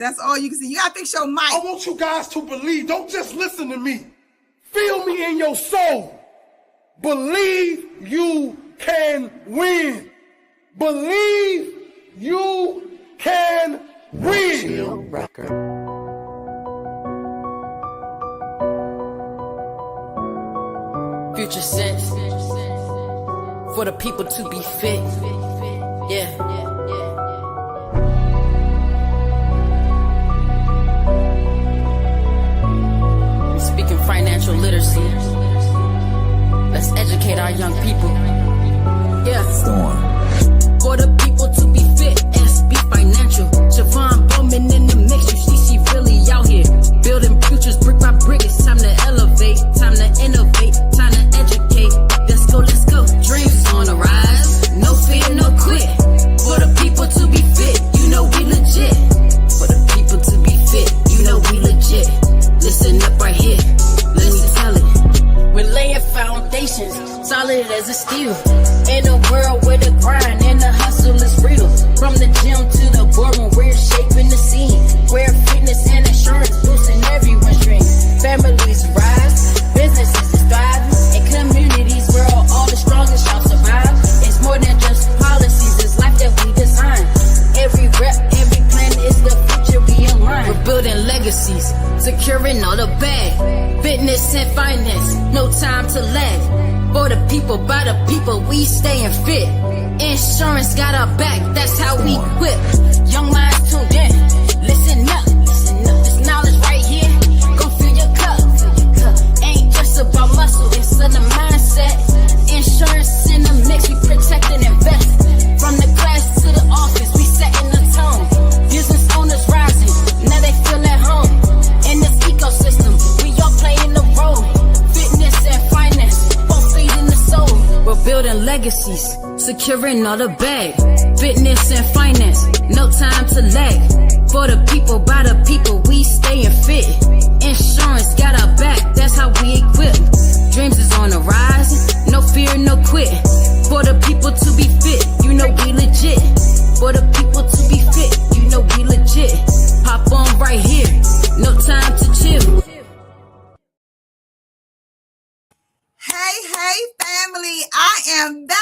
That's all you can see. You gotta fix your mic. I want you guys to believe. Don't just listen to me. Feel me in your soul. Believe you can win. Believe you can win. Future sense for the people to be fit. Yeah. Speaking financial literacy. Let's educate our young people. Yeah. For the people to be fit, SB Financial. Siobhan Bowman in the mix, you see she really out here. Building futures brick by brick, it's time to elevate, time to innovate, time to educate. Let's go, let's go. Dreams on the rise, no fear, no quit. For the people to be fit, you know we legit. For the people to be fit, you know we legit. Listen up right here, let me tell it. We're laying foundations, solid as a steel. In a world where the grind and the hustle is real. From the gym to the boardroom, we're shaping the scene. Where fitness and insurance boosting everyone's dream. Families rise, businesses is thriving, and communities where all the strongest shall survive. It's more than just policies, it's life that we design. Every rep, every plan is the future we align. We're building legacies, securing all the bag. Fitness and finance, no time to lag. For the people, by the people, we stayin' fit. Insurance got our back, that's how we equip. Young minds tuned in, listen up. This knowledge right here, gon' fill your cup. Ain't just about muscle, it's in the mindset. Insurance in the mix, we protect and invest. From the class to the office, we setting the tone. Business owners rising, now they feel at home. In this ecosystem, we all playing the role. Fitness and finance, in the soul. We're building legacies, securing all the bag. Fitness and finance, no time to lag. For the people, by the people, we stayin' fit. Insurance got our back, that's how we equip. Dreams is on the rise, no fear, no quit. For the people to be fit, you know we legit. For the people to be fit, you know we legit. Hop on right here, no time to chill. Hey, family, I am back.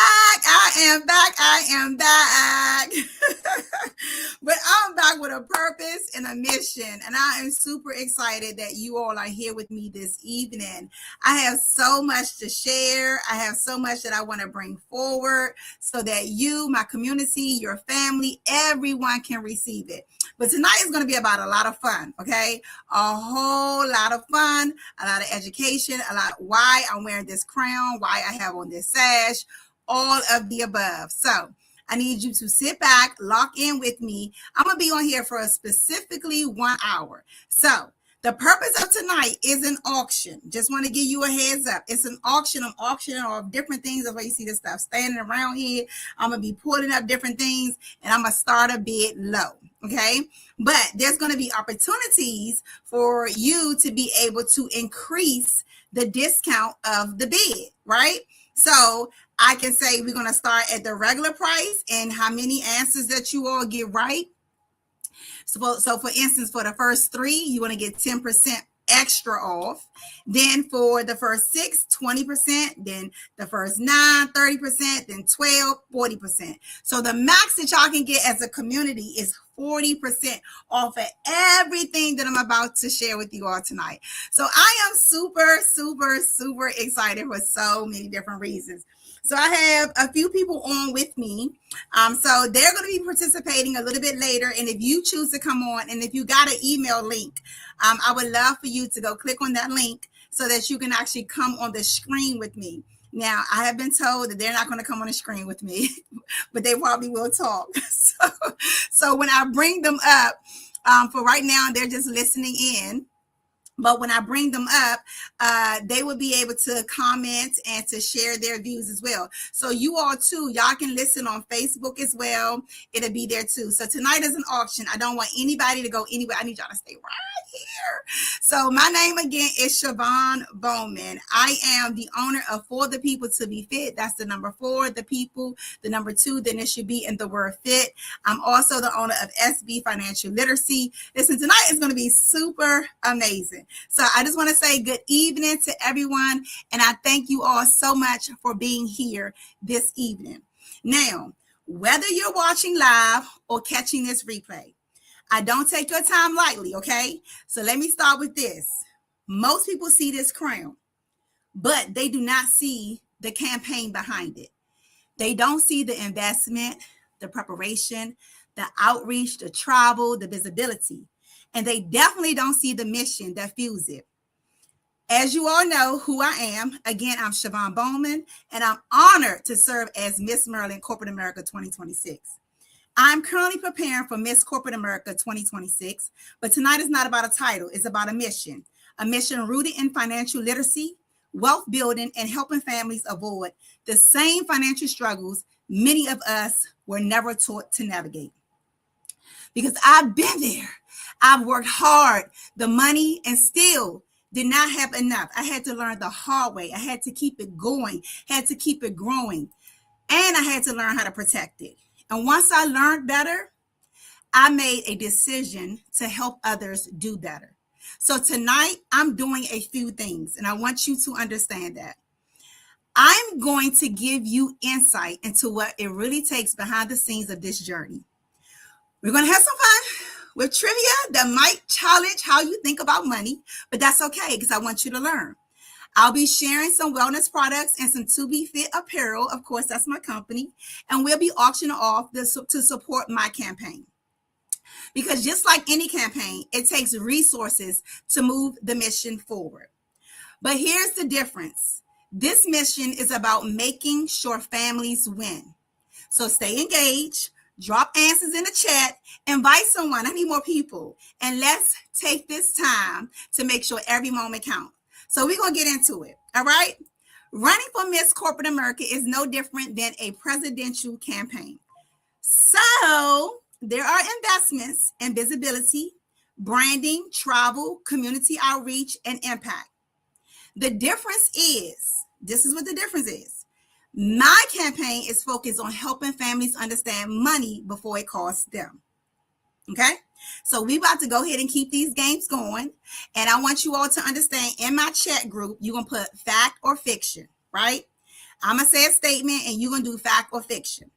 But I'm back with a purpose and a mission, and I am super excited that you all are here with me this evening. I have so much to share. I have so much that I want to bring forward so that you, my community, your family, everyone can receive it. But tonight is going to be about a lot of fun, okay? A whole lot of fun, a lot of education, a lot why I'm wearing this crown, why I have on this sash, all of the above. So I need you to sit back, lock in with me. I'm going to be on here for specifically 1 hour. So the purpose of tonight is an auction. Just want to give you a heads up. It's an auction. I'm auctioning off different things. That's why you see this stuff standing around here. I'm going to be pulling up different things, and I'm going to start a bit low. Okay, but there's going to be opportunities for you to be able to increase the discount of the bid, right? So I can say we're going to start at the regular price, and how many answers that you all get right. So for instance, for the first 3, you want to get 10% extra off. Then for the first 6, 20%. Then the first 9, 30%. Then 12, 40%. So the max that y'all can get as a community is 40% off of everything that I'm about to share with you all tonight. So I am super excited for so many different reasons. So I have a few people on with me. So they're going to be participating a little bit later. And if you choose to come on, and if you got an email link, I would love for you to go click on that link so that you can actually come on the screen with me. Now, I have been told that they're not going to come on the screen with me, but they probably will talk. So when I bring them up, for right now, they're just listening in. But when I bring them up, they will be able to comment and to share their views as well. So you all too, y'all can listen on Facebook as well. It'll be there too. So tonight is an auction. I don't want anybody to go anywhere. I need y'all to stay right here. So my name again is Siobhan Bowman. I am the owner of For the People to Be Fit. That's the number 4, the people, the number 2, then it should be in the word fit. I'm also the owner of SB Financial Literacy. Listen, tonight is going to be super amazing. So I just want to say good evening to everyone, and I thank you all so much for being here this evening. Now, whether you're watching live or catching this replay, I don't take your time lightly, okay? So let me start with this. Most people see this crown, but they do not see the campaign behind it. They don't see the investment, the preparation, the outreach, the travel, the visibility, and they definitely don't see the mission that fuels it. As you all know who I am, again, I'm Siobhan Bowman, and I'm honored to serve as Miss Maryland Corporate America 2026. I'm currently preparing for Miss Corporate America 2026, but tonight is not about a title. It's about a mission rooted in financial literacy, wealth building, and helping families avoid the same financial struggles many of us were never taught to navigate. Because I've been there. I've worked hard, the money, and still did not have enough. I had to learn the hard way. I had to keep it going, had to keep it growing, and I had to learn how to protect it. And once I learned better, I made a decision to help others do better. So tonight, I'm doing a few things, and I want you to understand that. I'm going to give you insight into what it really takes behind the scenes of this journey. We're going to have some fun with trivia that might challenge how you think about money, but that's okay because I want you to learn. I'll be sharing some wellness products and some To Be Fit apparel. Of course, that's my company. And we'll be auctioning off this to support my campaign. Because just like any campaign, it takes resources to move the mission forward. But here's the difference. This mission is about making sure families win. So stay engaged. Drop answers in the chat, invite someone, I need more people, and let's take this time to make sure every moment counts. So we're going to get into it, all right? Running for Miss Corporate America is no different than a presidential campaign. So there are investments in visibility, branding, travel, community outreach, and impact. The difference is, this is what the difference is. My campaign is focused on helping families understand money before it costs them. Okay? So we about to go ahead and keep these games going. And I want you all to understand in my chat group, you're going to put fact or fiction, right? I'm going to say a statement and you're going to do fact or fiction.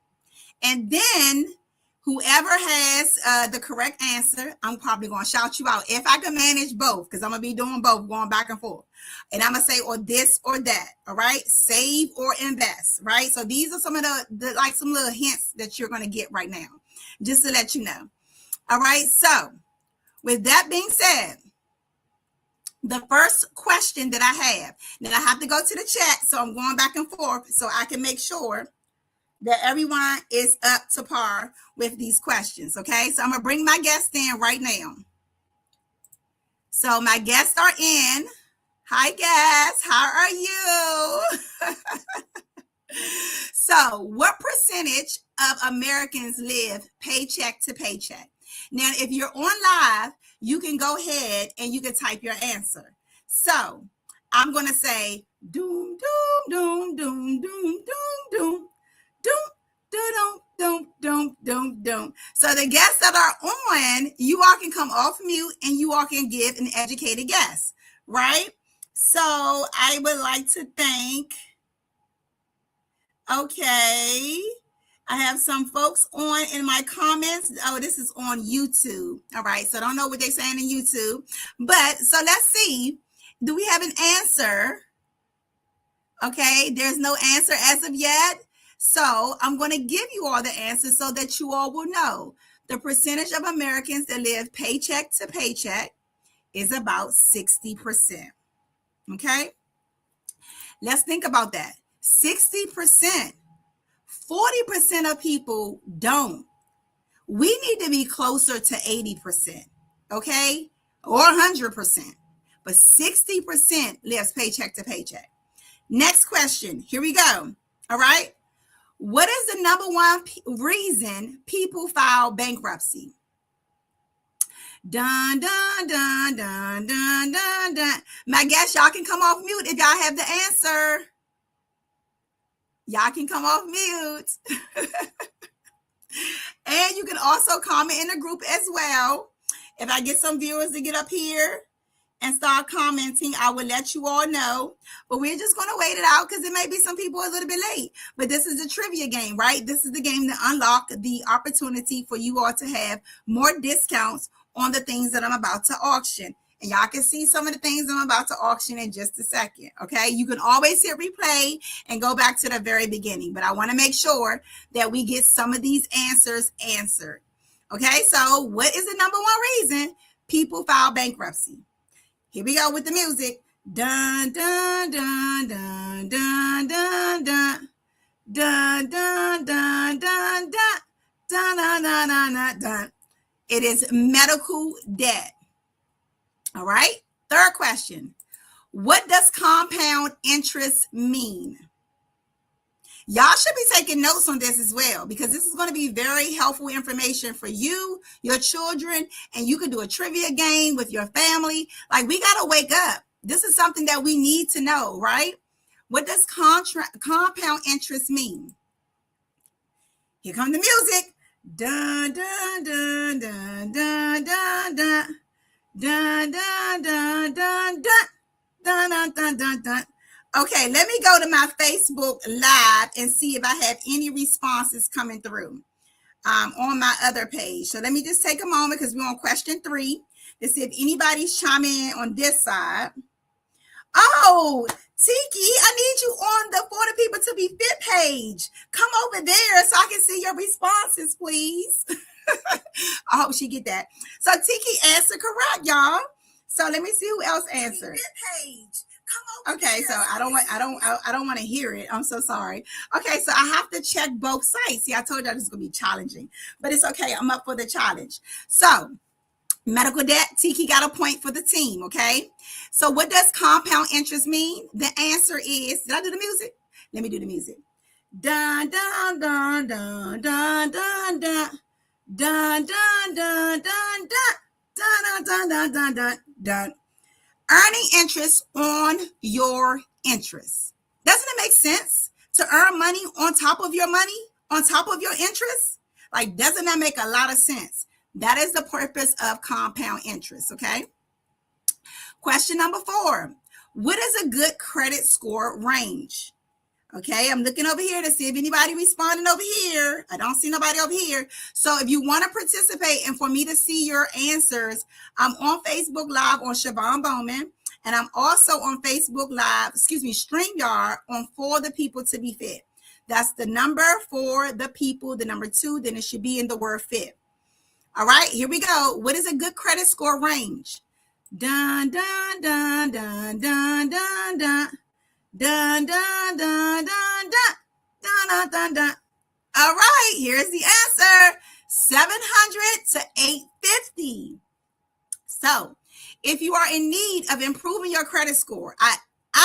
And then whoever has the correct answer, I'm probably going to shout you out. If I can manage both, because I'm going to be doing both, going back and forth. And I'm going to say, or this or that, all right? Save or invest, right? So these are some of the like some little hints that you're going to get right now, just to let you know. All right, so with that being said, the first question that I have, then I have to go to the chat, so I'm going back and forth so I can make sure that everyone is up to par with these questions, okay? So I'm going to bring my guests in right now. So my guests are in. Hi, guests. How are you? So what percentage of Americans live paycheck to paycheck? Now, if you're on live, you can go ahead and you can type your answer. So I'm going to say, doom, doom, doom, doom, doom, doom, doom. So the guests that are on, you all can come off mute and you all can give an educated guess, right? So I would like to thank, okay, I have some folks on in my comments. Oh, this is on YouTube. All right, so I don't know what they're saying in YouTube, but so let's see. Do we have an answer? Okay, there's no answer as of yet. So I'm going to give you all the answers so that you all will know. The percentage of Americans that live paycheck to paycheck is about 60%. Okay, let's think about that. 60%, 40% of people don't. We need to be closer to 80%, okay, or 100%. But 60% lives paycheck to paycheck. Next question. Here we go. All right. What is the number one reason people file bankruptcy? Dun, dun, dun, dun, dun, dun, dun. My guess, y'all can come off mute if y'all have the answer. Y'all can come off mute. And you can also comment in the group as well. If I get some viewers to get up here and start commenting, I will let you all know. But we're just going to wait it out because it may be some people a little bit late. But this is the trivia game, right? This is the game to unlock the opportunity for you all to have more discounts on the things that I'm about to auction. And y'all can see some of the things I'm about to auction in just a second, okay? You can always hit replay and go back to the very beginning. But I want to make sure that we get some of these answers answered. Okay, so what is the number one reason people file bankruptcy? Here we go with the music. Dun, dun, dun, dun, dun, dun, dun. Dun, dun, dun, dun, dun. Dun, dun, dun, dun, dun, dun. It is medical debt. All right. Third question. What does compound interest mean? Y'all should be taking notes on this as well, because this is going to be very helpful information for you, your children, and you can do a trivia game with your family. Like, we got to wake up. This is something that we need to know, right? What does compound interest mean? Here comes the music. Dun, dun, dun, dun, dun, dun, dun. Dun, dun, dun, dun, dun. Dun, dun, dun, dun, dun. Okay, let me go to my Facebook Live and see if I have any responses coming through on my other page. So let me just take a moment because we're on question 3 to see if anybody's chiming in on this side. Oh, Tiki, I need you on the For the People to Be Fit page. Come over there so I can see your responses, please. I hope she get that. So Tiki answered correct, y'all. So let me see who else answered. Page. Okay, so I don't want to hear it. I'm so sorry. Okay, so I have to check both sites. See, I told y'all this is gonna be challenging, but it's okay. I'm up for the challenge. So medical debt, Tiki got a point for the team. Okay, so what does compound interest mean? The answer is, did I do the music? Let me do the music. Dun dun dun dun dun dun dun. Dun dun dun dun dun dun dun dun dun dun dun. Earning interest on your interest. Doesn't it make sense to earn money on top of your money, on top of your interest? Like, doesn't that make a lot of sense? That is the purpose of compound interest, okay? Question number 4. What is a good credit score range? Okay, I'm looking over here to see if anybody responding over here. I don't see nobody over here. So if you want to participate and for me to see your answers, I'm on Facebook Live on Siobhan Bowman. And I'm also on Facebook Live, StreamYard on For the People to Be Fit. That's the number for the people, the number 2, then it should be in the word fit. All right, here we go. What is a good credit score range? Dun, dun, dun, dun, dun, dun, dun. Dun, dun, dun, dun, dun, dun, dun, dun, dun. All right, here's the answer. 700 to 850. So if you are in need of improving your credit score, I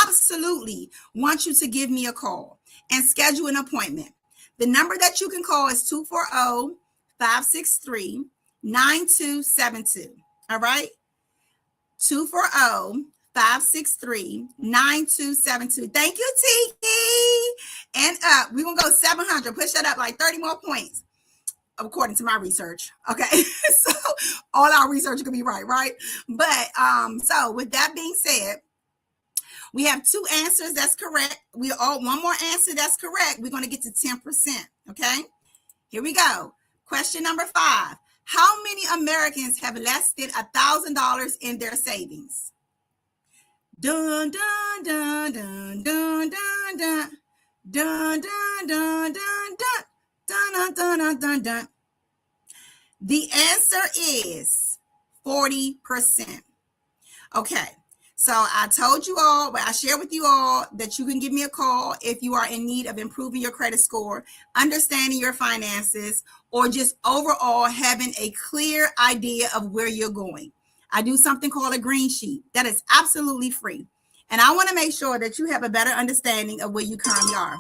absolutely want you to give me a call and schedule an appointment. The number that you can call is 240-563-9272. All right? 240-563-9272. Thank you, Tiki. And we're going to go 700. Push that up like 30 more points, according to my research. Okay. So all our research could be right? But so with that being said, we have 2 answers that's correct. One more answer that's correct. We're going to get to 10%. Okay. Here we go. Question number 5. How many Americans have less than $1,000 in their savings? Dun, dun, dun, dun, dun, dun, dun. Dun, dun, dun, dun, dun. Dun, dun, dun, dun, dun, dun. The answer is 40%. Okay. So I told you all, but I shared with you all that you can give me a call if you are in need of improving your credit score, understanding your finances, or just overall having a clear idea of where you're going. I do something called a green sheet that is absolutely free. And I want to make sure that you have a better understanding of where you currently are.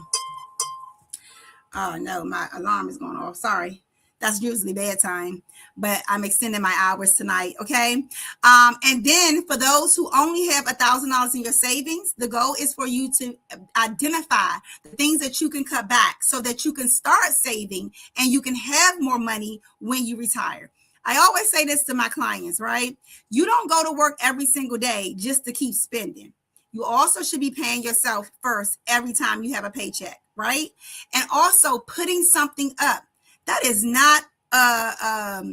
Oh no, my alarm is going off. Sorry. That's usually bedtime, but I'm extending my hours tonight. Okay. And then for those who only have $1,000 in your savings, the goal is for you to identify the things that you can cut back so that you can start saving and you can have more money when you retire. I always say this to my clients, right? You don't go to work every single day just to keep spending. You also should be paying yourself first every time you have a paycheck, right? And also putting something up. That is not a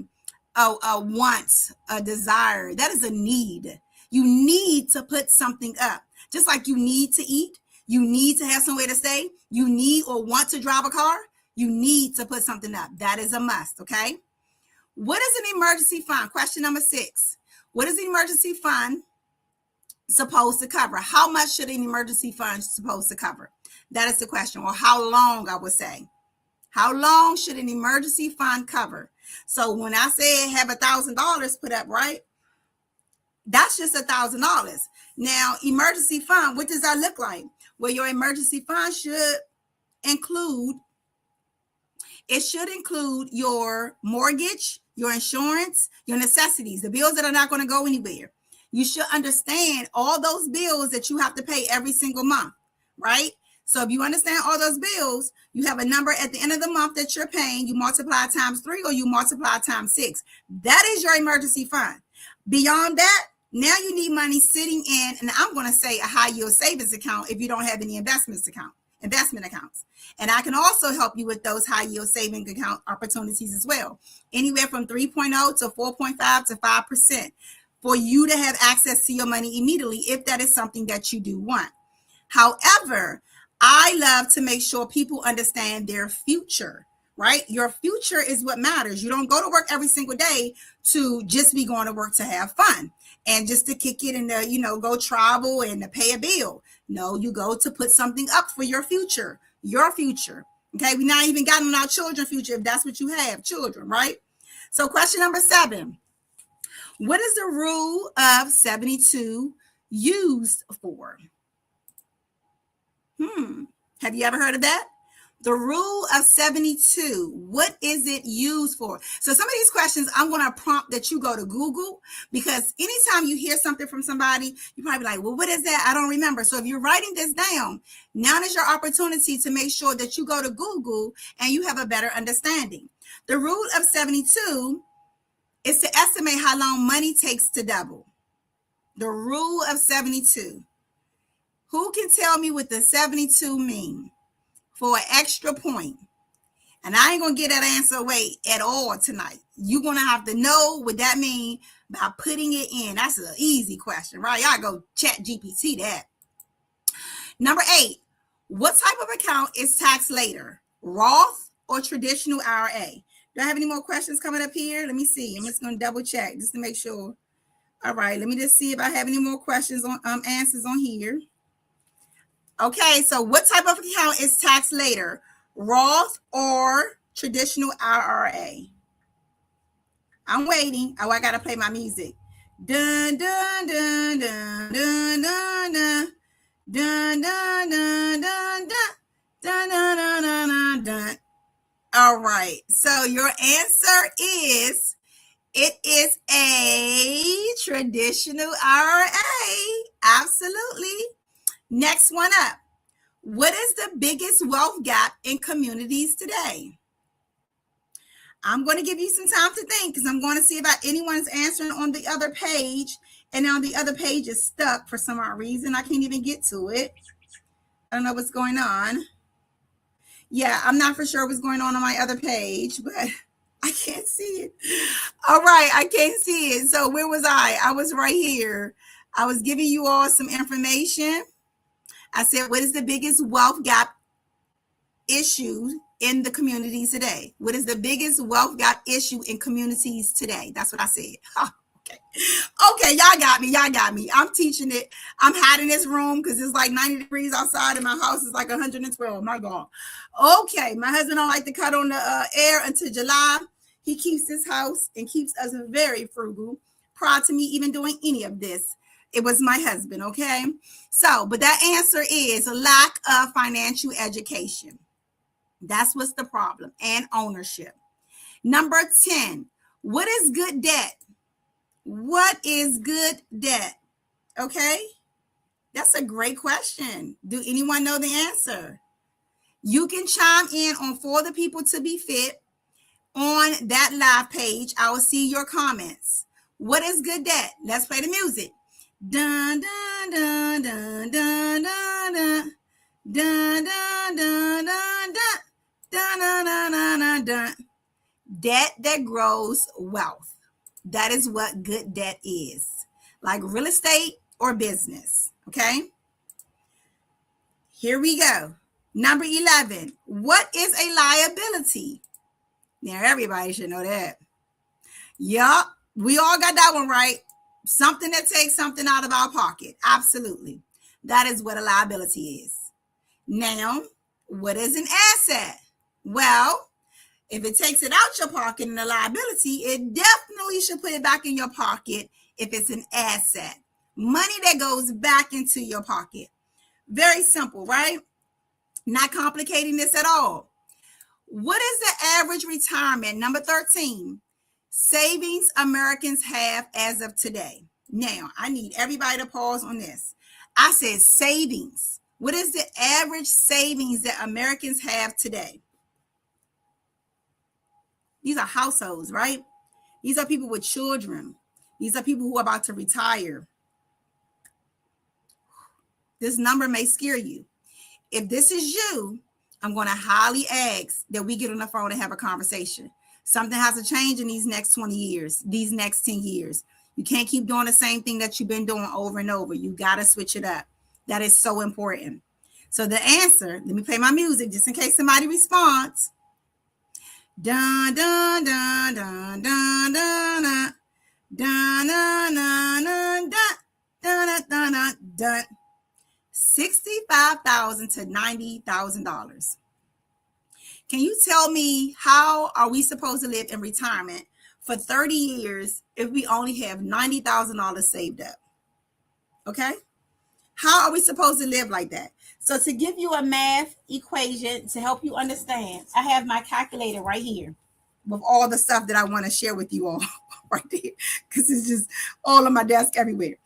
want, a desire. That is a need. You need to put something up. Just like you need to eat, you need to have somewhere to stay, you need or want to drive a car, you need to put something up. That is a must, okay? What is an emergency fund? Question number 6. What is an emergency fund supposed to cover? How much should an emergency fund supposed to cover? That is the question. Or how long, I would say. How long should an emergency fund cover? So when I say have $1,000 put up, right? That's just $1,000. Now, emergency fund, what does that look like? Well, your emergency fund should include your mortgage, your insurance, your necessities, the bills that are not going to go anywhere. You should understand all those bills that you have to pay every single month, right? So if you understand all those bills, you have a number at the end of the month that you're paying, you multiply times 3 or you multiply times 6. That is your emergency fund. Beyond that, now you need money sitting in, and I'm going to say a high yield savings account if you don't have any investment accounts. And I can also help you with those high yield saving account opportunities as well. Anywhere from 3.0 to 4.5 to 5% for you to have access to your money immediately if that is something that you do want. However, I love to make sure people understand their future, right? Your future is what matters. You don't go to work every single day to just be going to work to have fun and just to kick it and to, go travel and to pay a bill. No, you go to put something up for your future. Okay, we not even gotten our children's future if that's what you have, children, right? So question number 7. What is the rule of 72 used for? Have you ever heard of that? The rule of 72. What is it used for? So some of these questions, I'm going to prompt that you go to Google, because anytime you hear something from somebody, you probably be like, well, what is that? I don't remember. So if you're writing this down, now is your opportunity to make sure that you go to Google and you have a better understanding. The rule of 72 is to estimate how long money takes to double. The rule of 72. Who can tell me what the 72 mean? For an extra point. And I ain't going to get that answer away at all tonight. You're going to have to know what that means by putting it in. That's an easy question, right? Y'all go chat GPT that. Number 8, what type of account is taxed later? Roth or traditional IRA? Do I have any more questions coming up here? Let me see. I'm just going to double check just to make sure. All right, let me just see if I have any more questions on answers on here. Okay, so what type of account is taxed later? Roth or traditional IRA? I'm waiting. Oh, I gotta play my music. Dun dun dun dun dun dun dun dun dun dun dun dun dun dun dun. All right, so your answer is it is a traditional IRA. Absolutely. Next one up. What is the biggest wealth gap in communities today? I'm going to give you some time to think because I'm going to see if anyone's answering on the other page. And on the other page is stuck for some odd reason. I can't even get to it. I don't know what's going on. Yeah, I'm not for sure what's going on my other page, but I can't see it. All right, I can't see it. So where was I? I was right here. I was giving you all some information. I said, what is the biggest wealth gap issue in the communities today? What is the biggest wealth gap issue in communities today? That's what I said. Oh, okay, y'all got me. I'm teaching it. I'm hiding this room because it's like 90 degrees outside and my house is like 112. My God. Okay, my husband don't like to cut on the air until July. He keeps his house and keeps us very frugal. Prior to me even doing any of this, it was my husband, okay? So, but that answer is a lack of financial education. That's what's the problem, and ownership. Number 10, what is good debt? What is good debt? Okay, that's a great question. Do anyone know the answer? You can chime in on For the People to Be Fit on that live page. I will see your comments. What is good debt? Let's play the music. Dun, dun, dun, dun, dun, dun, dun. Dun, dun, dun, dun, dun. Dun, dun, dun, dun, dun, dun. Debt that grows wealth. That is what good debt is. Like real estate or business. Okay? Here we go. Number 11. What is a liability? Now, everybody should know that. Yup, we all got that one right. Something that takes something out of our pocket. Absolutely. That is what a liability is. Now, what is an asset? Well, if it takes it out your pocket in a liability, it definitely should put it back in your pocket if it's an asset. Money that goes back into your pocket. Very simple, right? Not complicating this at all. What is the average retirement? Number 13, savings Americans have as of today. Now, I need everybody to pause on this. I said savings. What is the average savings that Americans have today? These are households, right? These are people with children. These are people who are about to retire. This number may scare you. If this is you, I'm going to highly ask that we get on the phone and have a conversation. Something has to change in these next 20 years, these next 10 years. You can't keep doing the same thing that you've been doing over and over. You got to switch it up. That is so important. So the answer, let me play my music just in case somebody responds. Dun, dun, dun, dun, dun, dun, dun. Dun, dun, dun, dun, dun, dun, dun, dun. $65,000 to $90,000. Can you tell me how are we supposed to live in retirement for 30 years if we only have $90,000 saved up? Okay? How are we supposed to live like that? So to give you a math equation to help you understand, I have my calculator right here with all the stuff that I want to share with you all right there, because it's just all on my desk everywhere.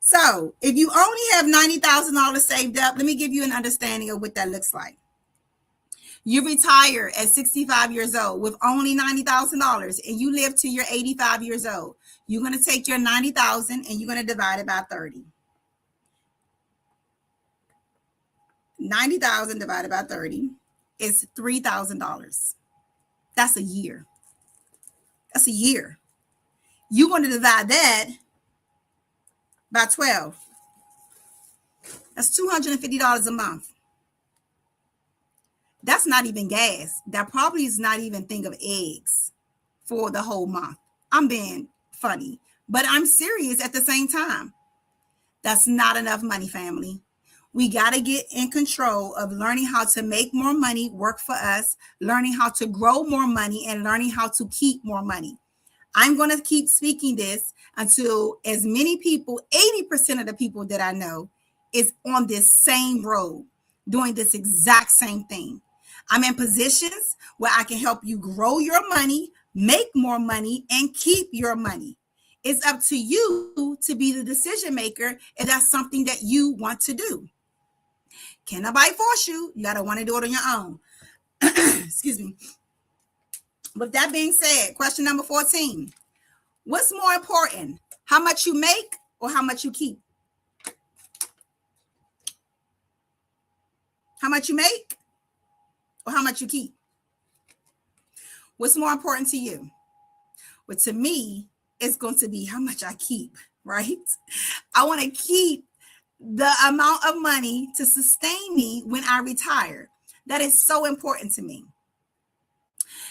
So if you only have $90,000 saved up, let me give you an understanding of what that looks like. You retire at 65 years old with only $90,000 and you live till you're 85 years old. You're going to take your $90,000 and you're going to divide it by 30. 90,000 divided by 30 is $3,000. That's a year. That's a year. You're going to divide that by 12. That's $250 a month. That's not even gas. That probably is not even thing of eggs for the whole month. I'm being funny, but I'm serious at the same time. That's not enough money, family. We got to get in control of learning how to make more money work for us, learning how to grow more money, and learning how to keep more money. I'm going to keep speaking this until as many people, 80% of the people that I know is on this same road, doing this exact same thing. I'm in positions where I can help you grow your money, make more money, and keep your money. It's up to you to be the decision maker if that's something that you want to do. Can nobody force you? You got to want to do it on your own. Excuse me. With that being said, question number 14. What's more important, how much you make or how much you keep? How much you make or how much you keep? What's more important to you? Well, to me, it's going to be how much I keep, right? I want to keep the amount of money to sustain me when I retire. That is so important to me.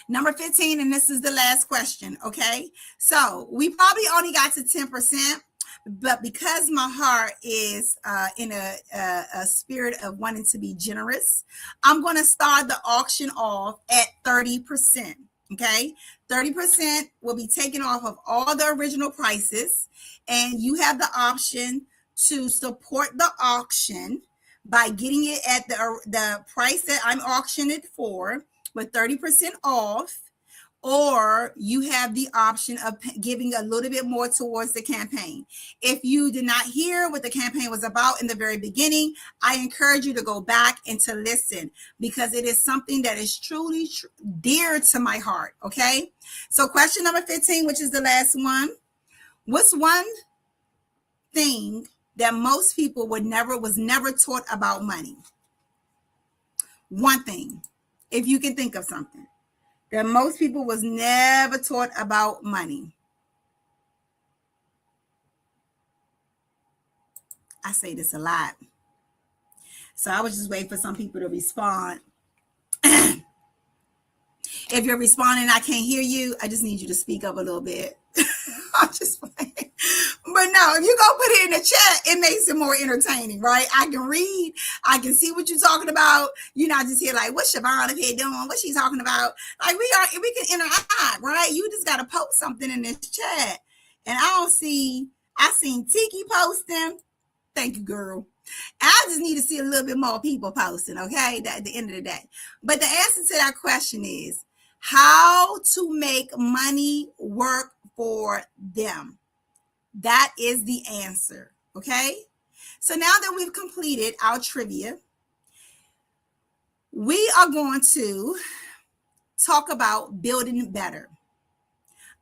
Number 15, and this is the last question, okay? So we probably only got to 10%, but because my heart is in a spirit of wanting to be generous, I'm going to start the auction off at 30%, okay? 30% will be taken off of all the original prices, and you have the option to support the auction by getting it at the price that I'm auctioning it for with 30% off, or you have the option of giving a little bit more towards the campaign. If you did not hear what the campaign was about in the very beginning, I encourage you to go back and to listen, because it is something that is truly dear to my heart. Okay. So question number 15, which is the last one. What's one thing that most people was never taught about money? One thing, if you can think of something that most people was never taught about money. I say this a lot, so I was just waiting for some people to respond. If you're responding, I can't hear you. I just need you to speak up a little bit. I'm just playing. But no, if you go put it in the chat, it makes it more entertaining, right? I can read, I can see what you're talking about. You're not just here like, what's Siobhan up here doing? What's she talking about? Like we can interact, right? You just got to post something in this chat. And I seen Tiki posting. Thank you, girl. I just need to see a little bit more people posting, okay, at the end of the day. But the answer to that question is how to make money work for them. That is the answer, okay? So now that we've completed our trivia, we are going to talk about building better,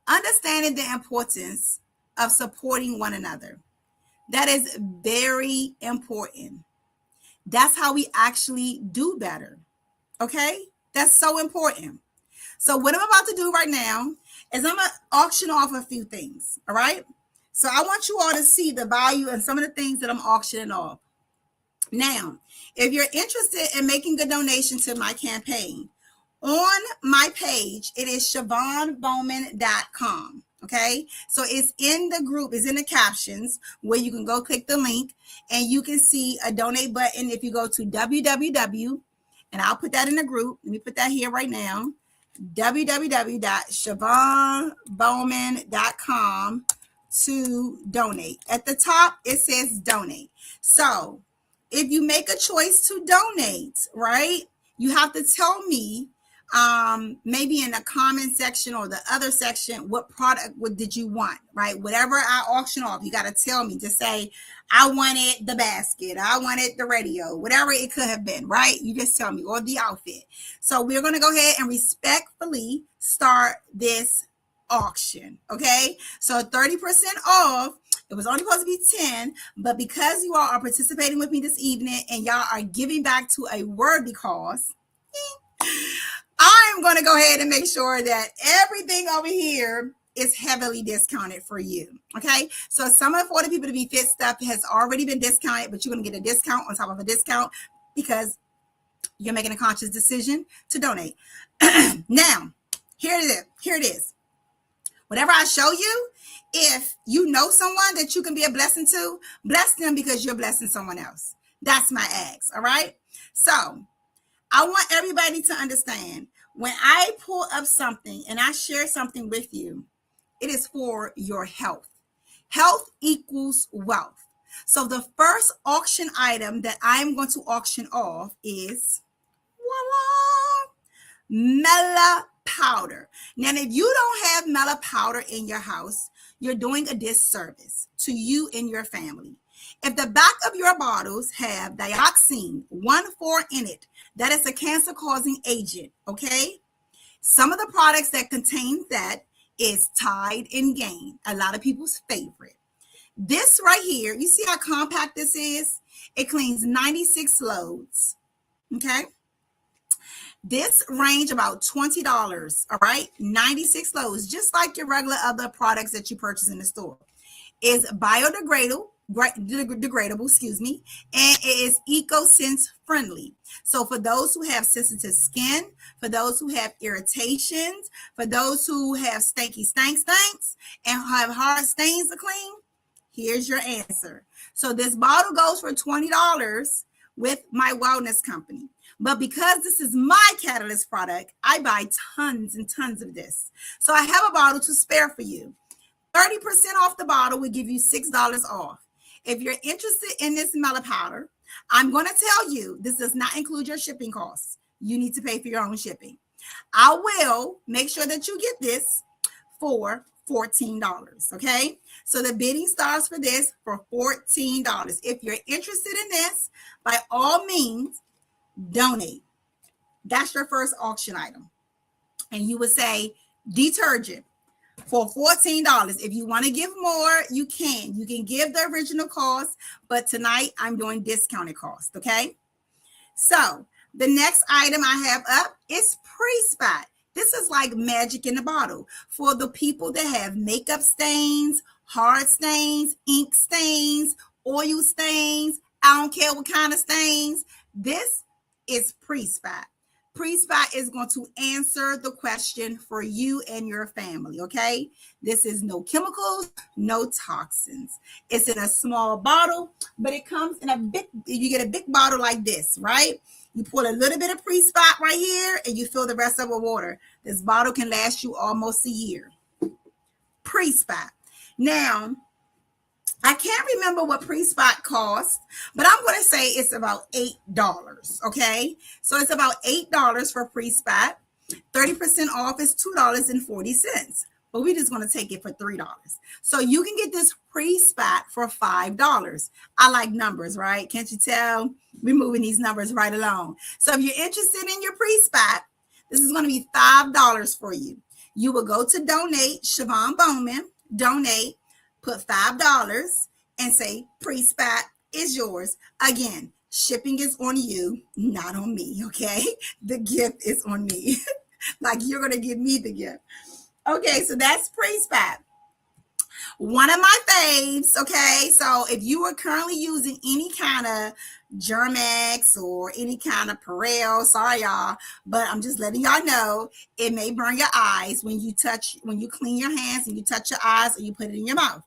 understanding the importance of supporting one another. That is very important. That's how we actually do better, okay? That's so important. So what I'm about to do right now is I'm going to auction off a few things, all right? So I want you all to see the value and some of the things that I'm auctioning off. Now, if you're interested in making a donation to my campaign, on my page, it is SiobhanBowman.com. Okay, so it's in the group, it's in the captions where you can go click the link and you can see a donate button. If you go to www, and I'll put that in the group. Let me put that here right now. www.SiobhanBowman.com to donate. At the top, it says donate. So if you make a choice to donate, right, you have to tell me maybe in the comment section or the other section, what product did you want, right? Whatever I auction off, you got to tell me. Just say, I wanted the basket, I wanted the radio, whatever it could have been, right? You just tell me, or the outfit. So we're going to go ahead and respectfully start this auction, okay? So 30% off. It was only supposed to be 10, but because you all are participating with me this evening and y'all are giving back to a worthy cause, I'm going to go ahead and make sure that everything over here is heavily discounted for you. Okay. So some of the people to be fit stuff has already been discounted, but you're going to get a discount on top of a discount because you're making a conscious decision to donate. Now, here it is. Whatever I show you, if you know someone that you can be a blessing to, bless them because you're blessing someone else. That's my ask. All right. So I want everybody to understand when I pull up something and I share something with you, it is for your health. Health equals wealth. So the first auction item that I'm going to auction off is voila, Mela powder. Now, if you don't have Mela powder in your house, you're doing a disservice to you and your family. If the back of your bottles have dioxin 1,4 in it, that is a cancer-causing agent, okay? Some of the products that contain that is Tide and Gain, a lot of people's favorite. This right here, you see how compact this is? It cleans 96 loads, okay? This range about $20, all right? 96 loads, just like your regular other products that you purchase in the store. It's biodegradable, and it is EcoSense friendly. So for those who have sensitive skin, for those who have irritations, for those who have stanky stanks and have hard stains to clean, here's your answer. So this bottle goes for $20 with my wellness company. But because this is my Catalyst product, I buy tons and tons of this. So I have a bottle to spare for you. 30% off the bottle will give you $6 off. If you're interested in this Mela powder, I'm going to tell you this does not include your shipping costs. You need to pay for your own shipping. I will make sure that you get this for $14. Okay. So the bidding starts for this for $14. If you're interested in this, by all means, donate. That's your first auction item. And you would say detergent for $14. If you want to give more, you can. You can give the original cost, but tonight I'm doing discounted cost. Okay. So the next item I have up is pre-spot. This is like magic in a bottle for the people that have makeup stains, hard stains, ink stains, oil stains. I don't care what kind of stains. This is pre-spot. Pre-spot is going to answer the question for you and your family, okay? This is no chemicals, no toxins. It's in a small bottle, but it comes in a big, you get a big bottle like this, right? You pour a little bit of pre-spot right here and you fill the rest of it with water. This bottle can last you almost a year. Pre-spot. Now, I can't remember what pre-spot costs, but I'm going to say it's about $8, okay? So it's about $8 for pre-spot. 30% off is $2.40, but we're just going to take it for $3. So you can get this pre-spot for $5. I like numbers, right? Can't you tell? We're moving these numbers right along. So if you're interested in your pre-spot, this is going to be $5 for you. You will go to donate, Siobhan Bowman, donate, put $5 and say pre-spot is yours. Again, shipping is on you, not on me, okay? The gift is on me. Like you're going to give me the gift. Okay, so that's pre-spot. One of my faves, okay? So if you are currently using any kind of Germex or any kind of apparel, sorry y'all, but I'm just letting y'all know it may burn your eyes when you clean your hands and you touch your eyes or you put it in your mouth.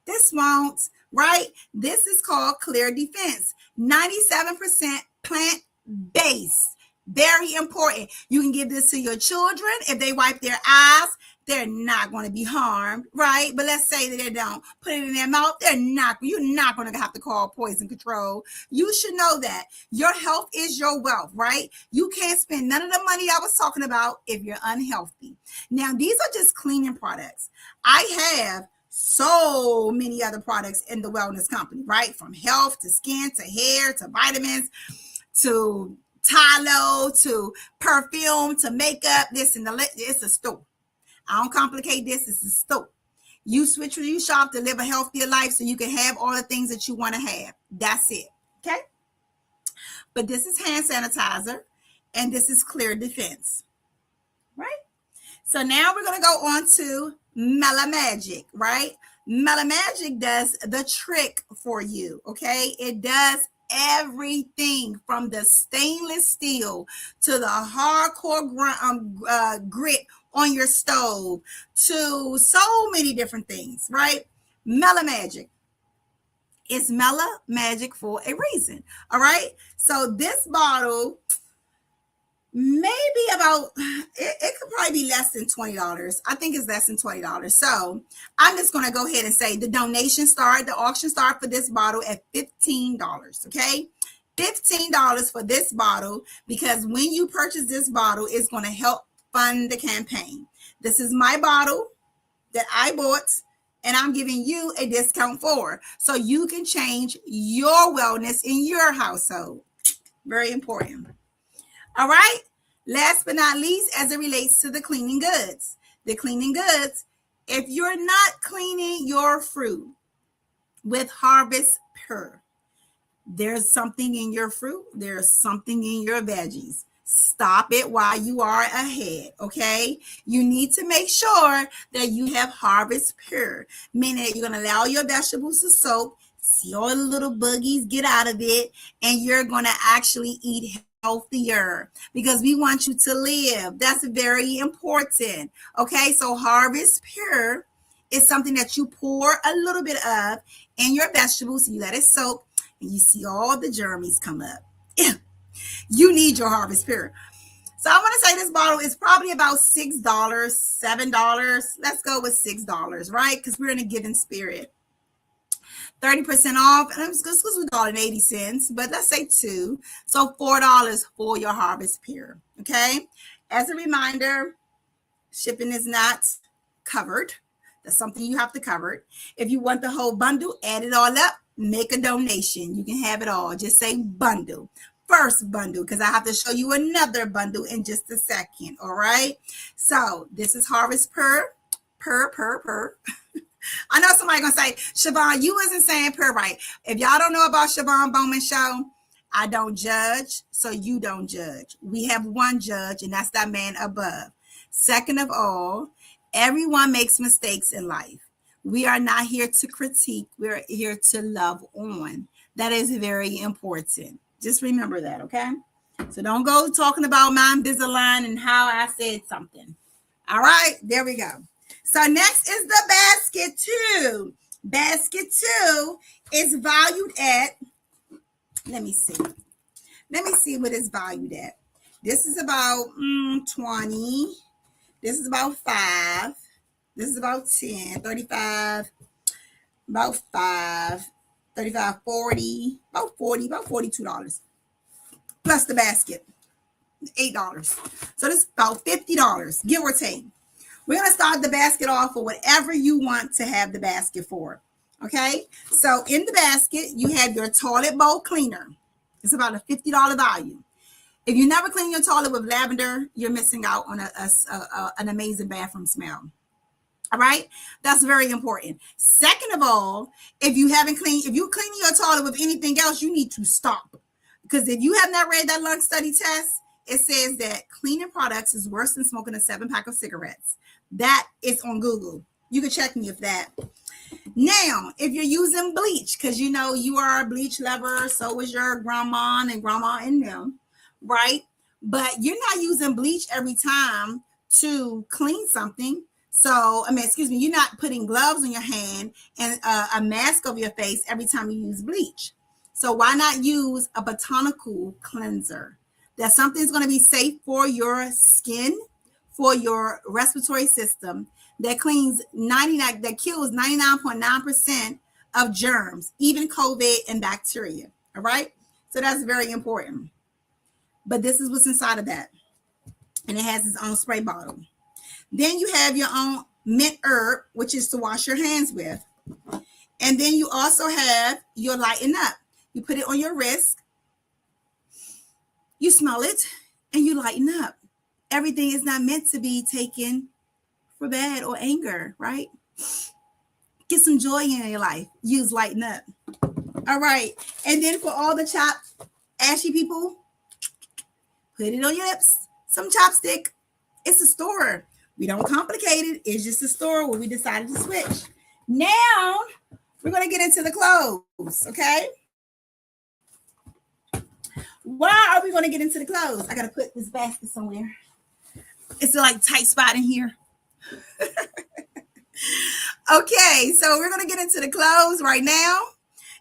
This won't, right? This is called Clear Defense. 97% plant-based. Very important. You can give this to your children. If they wipe their eyes, they're not going to be harmed, right? But let's say that they don't put it in their mouth. You're not going to have to call poison control. You should know that your health is your wealth, right? You can't spend none of the money I was talking about if you're unhealthy. Now, these are just cleaning products. I have so many other products in the wellness company, right? From health to skin to hair to vitamins to Tylo to perfume to makeup. This and it's a store. I don't complicate this. It's a store. You switch where you shop to live a healthier life so you can have all the things that you want to have. That's it. Okay. But this is hand sanitizer and this is Clear Defense. Right? So now we're going to go on to Mela Magic, right? Mela Magic does the trick for you, okay? It does everything from the stainless steel to the hardcore grit on your stove to so many different things, right? Mela Magic. It's Mela Magic for a reason, all right? So this bottle, maybe about, it could probably be less than $20. I think it's less than $20. So I'm just going to go ahead and say the auction start for this bottle at $15, okay? $15 for this bottle, because when you purchase this bottle, it's going to help fund the campaign. This is my bottle that I bought, and I'm giving you a discount for, so you can change your wellness in your household. Very important. All right. Last but not least, as it relates to the cleaning goods. The cleaning goods, if you're not cleaning your fruit with Harvest Pure, there's something in your fruit. There's something in your veggies. Stop it while you are ahead, okay? You need to make sure that you have Harvest Pure, meaning that you're going to allow your vegetables to soak, see all the little boogies get out of it, and you're going to actually eat healthier because we want you to live. That's very important, okay? So Harvest Pure is something that you pour a little bit of in your vegetables, you let it soak, and you see all the germs come up. You need your Harvest Pure. So I want to say this bottle is probably about $6, $7. Let's go with $6, right? Because we're in a giving spirit. 30% off, and I'm just going to do $1.80, but let's say $2. So $4 for your Harvest Pure, okay? As a reminder, shipping is not covered. That's something you have to cover. If you want the whole bundle, add it all up, make a donation. You can have it all. Just say bundle. First bundle, because I have to show you another bundle in just a second. All right. So this is Harvest Per. I know somebody gonna say, Siobhan, you wasn't saying per right. If y'all don't know about Siobhan Bowman show, I don't judge, so you don't judge. We have one judge, and that's that man above. Second of all, everyone makes mistakes in life. We are not here to critique. We're here to love on. That is very important. Just remember that, okay? So don't go talking about my Invisalign and how I said something. All right, there we go. So next is the basket 2. Basket 2 is valued at, let me see what it's valued at. This is about 20. This is about 5. This is about 10, 35, about 5, 35, 40, about $42. Plus the basket, $8. So this is about $50, give or take. We're going to start the basket off for whatever you want to have the basket for. Okay. So in the basket, you have your toilet bowl cleaner. It's about a $50 value. If you never clean your toilet with lavender, you're missing out on an amazing bathroom smell. All right. That's very important. Second of all, if you're cleaning your toilet with anything else, you need to stop. Because if you have not read that lung study test, it says that cleaning products is worse than smoking a 7-pack of cigarettes. That is on Google. You can check me if that. Now, if you're using bleach, because you know you are a bleach lover, so is your grandma and them, right? But you're not using bleach every time to clean something. So, you're not putting gloves on your hand and a mask over your face every time you use bleach. So why not use a botanical cleanser? That something's going to be safe for your skin, for your respiratory system, that kills 99.9% of germs, even COVID and bacteria. All right. So that's very important. But this is what's inside of that. And it has its own spray bottle. Then you have your own mint herb, which is to wash your hands with. And then you also have your lighten up. You put it on your wrist. You smell it and you lighten up. Everything is not meant to be taken for bad or anger, right? Get some joy in your life. Use lighten up. All right. And then for all the ashy people, put it on your lips. Some chopstick. It's a store. We don't complicate it. It's just a store where we decided to switch. Now, we're going to get into the clothes, okay? Why are we going to get into the clothes? I got to put this basket somewhere. It's a tight spot in here. Okay, so we're going to get into the clothes right now.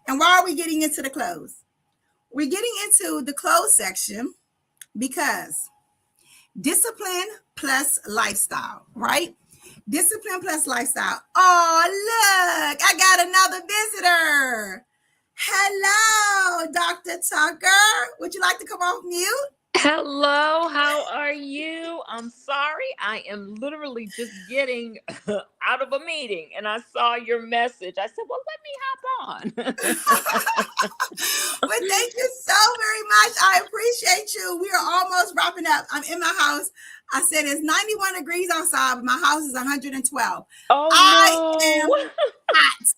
And why are we getting into the clothes? We're getting into the clothes section because discipline plus lifestyle, right? Discipline plus lifestyle. Oh, look, I got another visitor. Hello, Dr. Tucker. Would you like to come off mute? Hello, how are you? I'm sorry. I am literally just getting out of a meeting and I saw your message. I said, well, let me hop on. Well, thank you so very much. I appreciate you. We are almost wrapping up. I'm in my house. I said it's 91 degrees outside, but my house is 112. Oh, I no. am hot.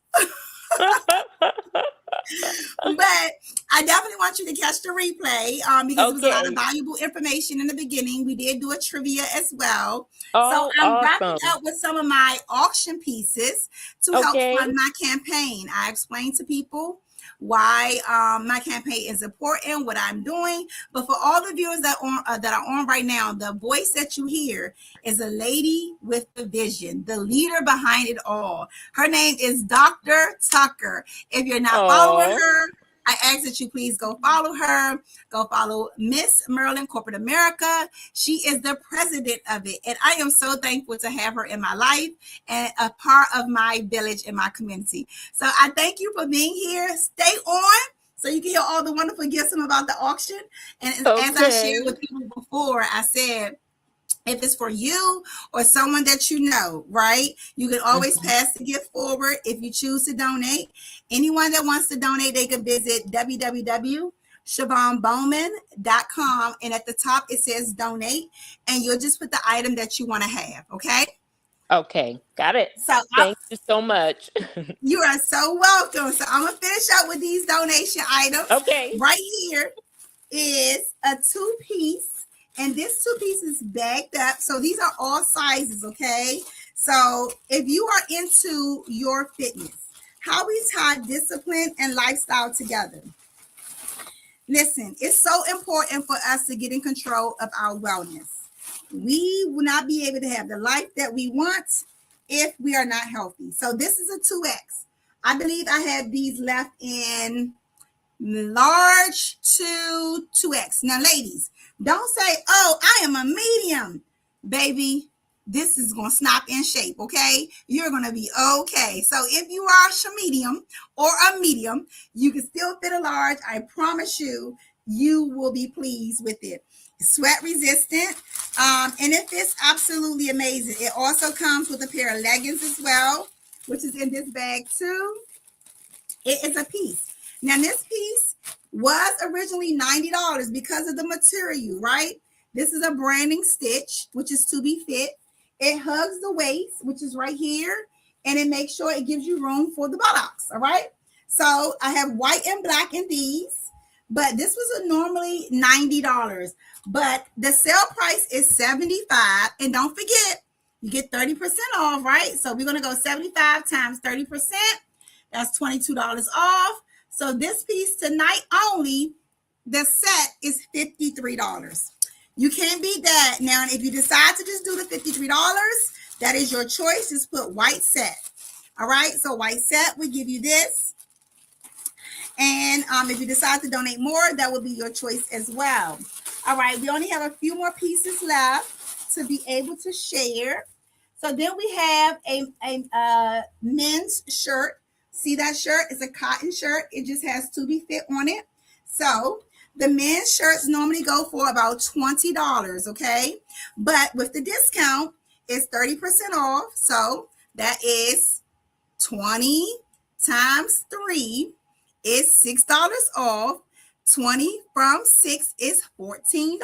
But I definitely want you to catch the replay because it was a lot of valuable information in the beginning. We did do a trivia as well. So I'm wrapping up with some of my auction pieces to help fund my campaign. I explained to people why my campaign is important, what I'm doing. But for all the viewers that are on right now, the voice that you hear is a lady with the vision, the leader behind it all. Her name is Dr. Tucker. If you're not following her, I ask that you please go follow her. Go follow Miss Maryland Corporate America. She is the president of it. And I am so thankful to have her in my life and a part of my village and my community. So I thank you for being here. Stay on so you can hear all the wonderful gifts about the auction. And as I shared with people before, I said, If it's for you or someone that you know, right? You can always pass the gift forward if you choose to donate. Anyone that wants to donate, they can visit www.siobhanbowman.com, and at the top it says donate, and you'll just put the item that you want to have, okay? Okay, got it. So Thank you so much. you are so welcome. So I'm going to finish up with these donation items. Okay. Right here is a 2-piece. And this 2-piece is bagged up. So these are all sizes, okay? So if you are into your fitness, how we tie discipline and lifestyle together. Listen, it's so important for us to get in control of our wellness. We will not be able to have the life that we want if we are not healthy. So this is a 2X. I believe I have these left in large to 2X. Now, ladies, don't say, oh, I am a medium. Baby, this is going to snap in shape, okay? You're going to be okay. So if you are a medium or a medium, you can still fit a large. I promise you, you will be pleased with it. Sweat resistant, and it fits absolutely amazing. It also comes with a pair of leggings as well, which is in this bag too. It is a piece. Now, this piece was originally $90 because of the material, right? This is a branding stitch, which is to be fit. It hugs the waist, which is right here, and it makes sure it gives you room for the buttocks, all right? So I have white and black in these, but this was normally $90, but the sale price is $75. And don't forget, you get 30% off, right? So we're going to go 75 times 30%. That's $22 off. So this piece tonight only, the set is $53. You can't beat that. Now, if you decide to just do the $53, that is your choice. Just put white set. All right. So white set, we give you this. And if you decide to donate more, that will be your choice as well. All right. We only have a few more pieces left to be able to share. So then we have a men's shirt. See that shirt? It's a cotton shirt. It just has to be fit on it. So the men's shirts normally go for about $20, okay? But with the discount, it's 30% off. So that is 20 times 3 is $6 off. 20 from 6 is $14.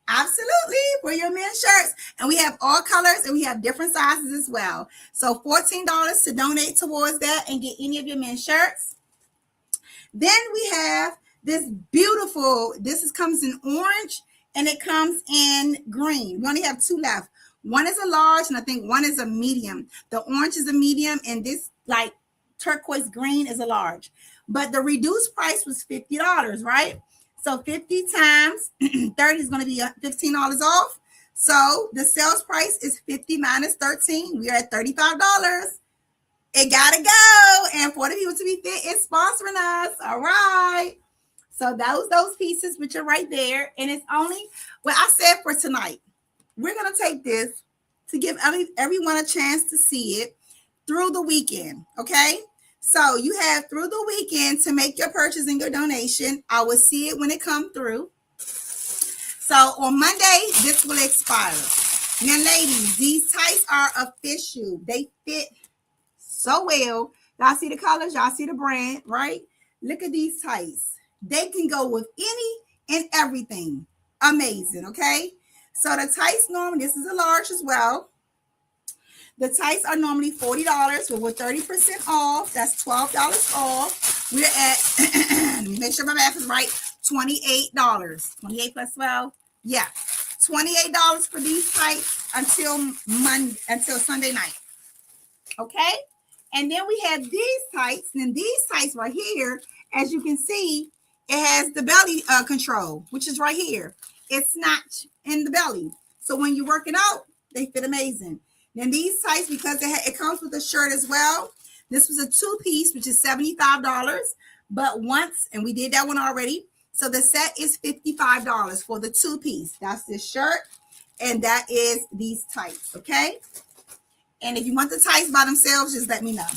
Absolutely, for your men's shirts. And we have all colors and we have different sizes as well. So $14 to donate towards that and get any of your men's shirts. Then we have this beautiful, comes in orange and it comes in green. We only have 2 left. One is a large and I think one is a medium. The orange is a medium and this like turquoise green is a large. But the reduced price was $50, right? So 50 times 30 is going to be $15 off. So the sales price is 50 minus 13. We are at $35. It got to go. And for the people to be fit is sponsoring us. All right. So those pieces, which are right there. And it's only, well, I said for tonight, we're going to take this to give everyone a chance to see it through the weekend. Okay. So you have through the weekend to make your purchase and your donation. I will see it when it comes through. So on Monday, this will expire. Now, ladies, these tights are official. They fit so well. Y'all see the colors? Y'all see the brand, right? Look at these tights. They can go with any and everything. Amazing, okay? So the tights normally, this is a large as well. The tights are normally $40, but with 30% off, that's $12 off. We're at, let me make sure my math is right, $28. 28 plus 12, yeah. $28 for these tights until Sunday night. Okay? And then we have these tights, and these tights right here, as you can see, it has the belly control, which is right here. It's snatch in the belly. So when you're working out, they fit amazing. Then these tights, because it comes with a shirt as well. This was a 2-piece, which is $75. But once, and we did that one already. So the set is $55 for the 2-piece. That's this shirt. And that is these tights, okay? And if you want the tights by themselves, just let me know.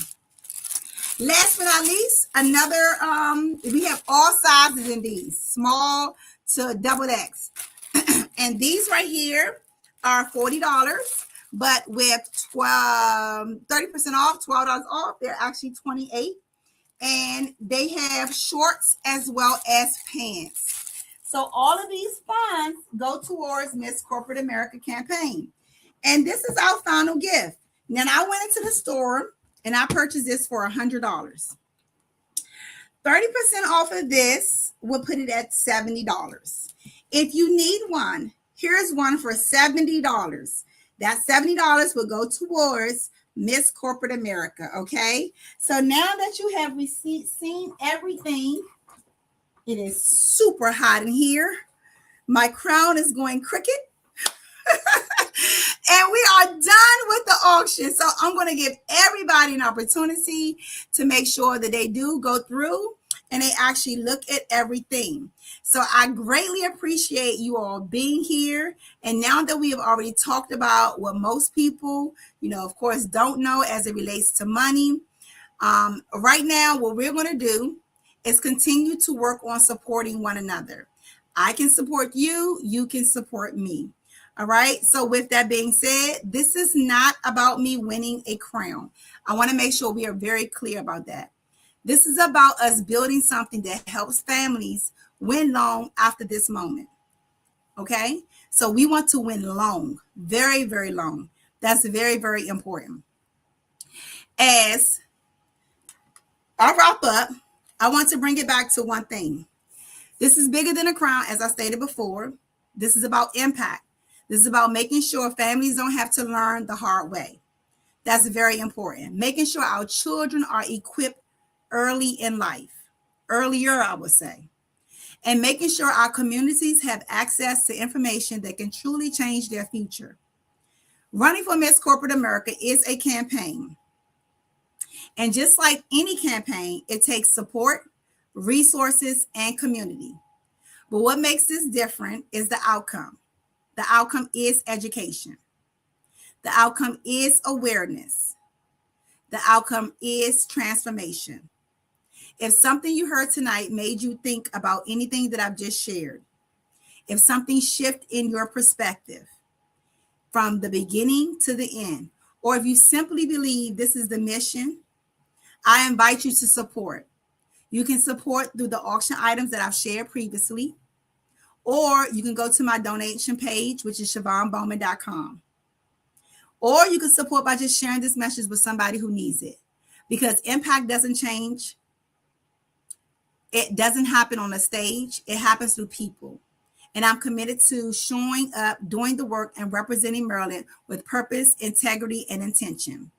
Last but not least, we have all sizes in these, small to double X. And these right here are $40, but with 30% off, $12 off, they're actually 28. And they have shorts as well as pants. So all of these funds go towards Miss Corporate America campaign. And this is our final gift. Now I went into the store and I purchased this for $100. 30% off of this will put it at $70. If you need one, here's one for $70. That $70 will go towards Miss Corporate America. Okay. So now that you have seen everything, it is super hot in here. My crown is going crooked. And we are done with the auction. So I'm going to give everybody an opportunity to make sure that they do go through and they actually look at everything. So I greatly appreciate you all being here. And now that we have already talked about what most people, of course, don't know as it relates to money, right now, what we're going to do is continue to work on supporting one another. I can support you. You can support me. All right. So with that being said, this is not about me winning a crown. I want to make sure we are very clear about that. This is about us building something that helps families win long after this moment. Okay. So we want to win long, very, very long. That's very, very important. As I wrap up, I want to bring it back to one thing. This is bigger than a crown, as I stated before. This is about impact. This is about making sure families don't have to learn the hard way. That's very important. Making sure our children are equipped early in life, earlier, I would say, and making sure our communities have access to information that can truly change their future. Running for Miss Corporate America is a campaign. And just like any campaign, it takes support, resources, and community. But what makes this different is the outcome. The outcome is education. The outcome is awareness. The outcome is transformation. If something you heard tonight made you think about anything that I've just shared, if something shifted in your perspective from the beginning to the end, or if you simply believe this is the mission, I invite you to support. You can support through the auction items that I've shared previously, or you can go to my donation page, which is ShavonBowman.com. Or you can support by just sharing this message with somebody who needs it. Because impact doesn't change. It doesn't happen on a stage. It happens through people. And I'm committed to showing up, doing the work, and representing Maryland with purpose, integrity, and intention.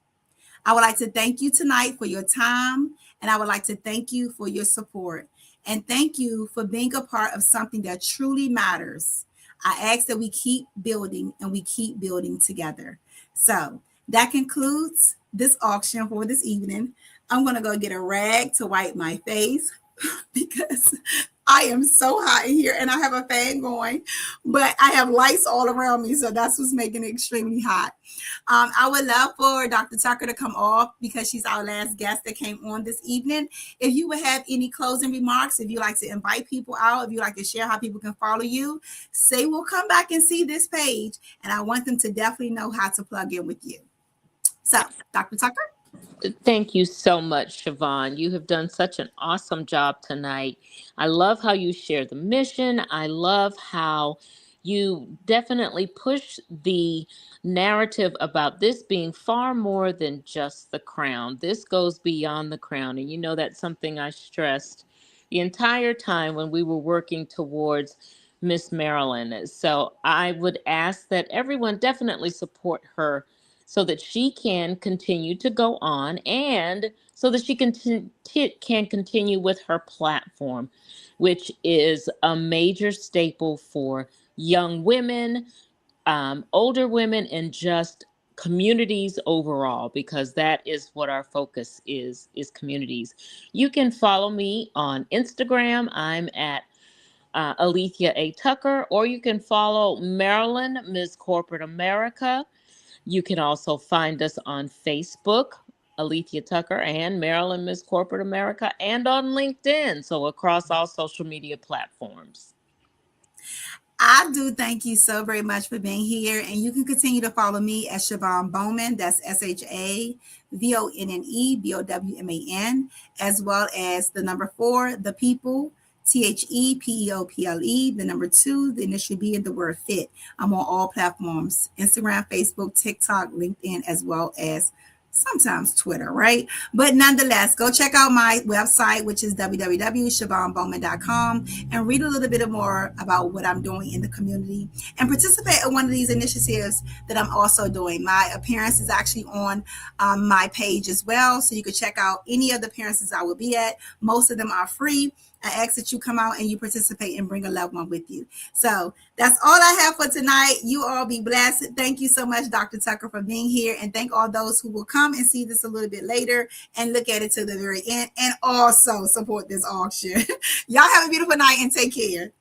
I would like to thank you tonight for your time, and I would like to thank you for your support. And thank you for being a part of something that truly matters. I ask that we keep building and we keep building together. So that concludes this auction for this evening. I'm going to go get a rag to wipe my face because I am so hot in here and I have a fan going, but I have lights all around me. So that's what's making it extremely hot. I would love for Dr. Tucker to come off because she's our last guest that came on this evening. If you would have any closing remarks, if you like to invite people out, if you like to share how people can follow you, say we'll come back and see this page. And I want them to definitely know how to plug in with you. So, Dr. Tucker? Thank you so much, Siobhan. You have done such an awesome job tonight. I love how you share the mission. I love how you definitely push the narrative about this being far more than just the crown. This goes beyond the crown. And that's something I stressed the entire time when we were working towards Miss Maryland. So I would ask that everyone definitely support her so that she can continue to go on and so that she can continue with her platform, which is a major staple for young women, older women, and just communities overall, because that is what our focus is communities. You can follow me on Instagram. I'm at Alethea A. Tucker, or you can follow Maryland, Ms. Corporate America. You can also find us on Facebook, Alethea Tucker and Maryland Miss Corporate America, and on LinkedIn. So across all social media platforms. I do thank you so very much for being here. And you can continue to follow me at Siobhan Bowman. That's ShaVonnebowman, as well as the number 4, the people, THEPEOPLE, the number 2, the initial B, and the word fit. I'm on all platforms: Instagram, Facebook, TikTok, LinkedIn, as well as sometimes Twitter, right? But nonetheless, go check out my website, which is www.ShaVonnebowman.com, and read a little bit more about what I'm doing in the community and participate in one of these initiatives that I'm also doing. My appearance is actually on my page as well, so you can check out any of the appearances I will be at. Most of them are free. I ask that you come out and you participate and bring a loved one with you. So that's all I have for tonight. You all be blessed. Thank you so much, Dr. Tucker, for being here. And thank all those who will come and see this a little bit later and look at it to the very end and also support this auction. Y'all have a beautiful night and take care.